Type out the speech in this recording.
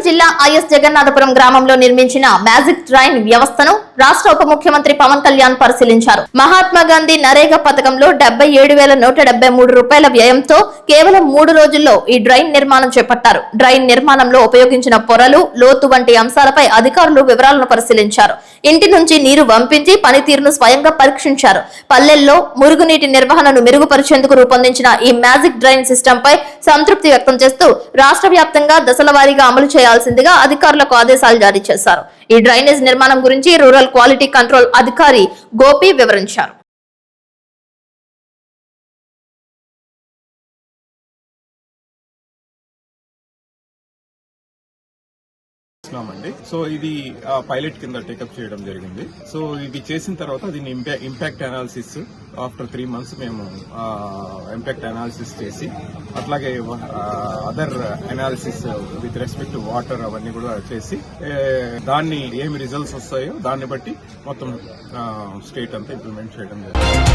జిల్లా ఐఎస్ జగన్నాథపురం గ్రామంలో నిర్మించిన మ్యాజిక్ డ్రైన్ వ్యవస్థను రాష్ట్ర ఉప ముఖ్యమంత్రి పవన్ కళ్యాణ్ పరిశీలించారు. మహాత్మా గాంధీ నరేగా పథకంలో 77,173 రూపాయల వ్యయంతో కేవలం 3 రోజుల్లో ఈ డ్రైన్ నిర్మాణం చేపట్టారు. డ్రైన్ నిర్మాణంలో ఉపయోగించిన పొరలు, లోతు వంటి అంశాలపై అధికారులు వివరాలను పరిశీలించారు. ఇంటి నుంచి నీరు వంపించి పనితీరును స్వయంగా పరీక్షించారు. పల్లెల్లో మురుగునీటి నిర్వహణను మెరుగుపరిచేందుకు రూపొందించిన ఈ మ్యాజిక్ డ్రైన్ సిస్టమ్ పై సంతృప్తి వ్యక్తం చేస్తూ రాష్ట్ర వ్యాప్తంగా దశల వారీగా అమలు చేయాల్సిందిగా అధికారులకు ఆదేశాలు జారీ చేశారు. ఈ డ్రైనేజ్ నిర్మాణం గురించి రూరల్ క్వాలిటీ కంట్రోల్ అధికారి గోపి వివరించారు. సో ఇది పైలట్ కింద టేకప్ చేయడం జరిగింది. సో ఇది చేసిన తర్వాత దీని ఇంపాక్ట్ అనాలిసిస్ ఆఫ్టర్ 3 months మేము ఇంపాక్ట్ అనాలిసిస్ చేసి అట్లాగే other analysis with respect to water అవన్నీ కూడా చేసి దాన్ని ఏమి రిజల్ట్స్ వస్తాయో దాన్ని బట్టి మొత్తం స్టేట్ అంతా ఇంప్లిమెంట్ చేయడం జరిగింది.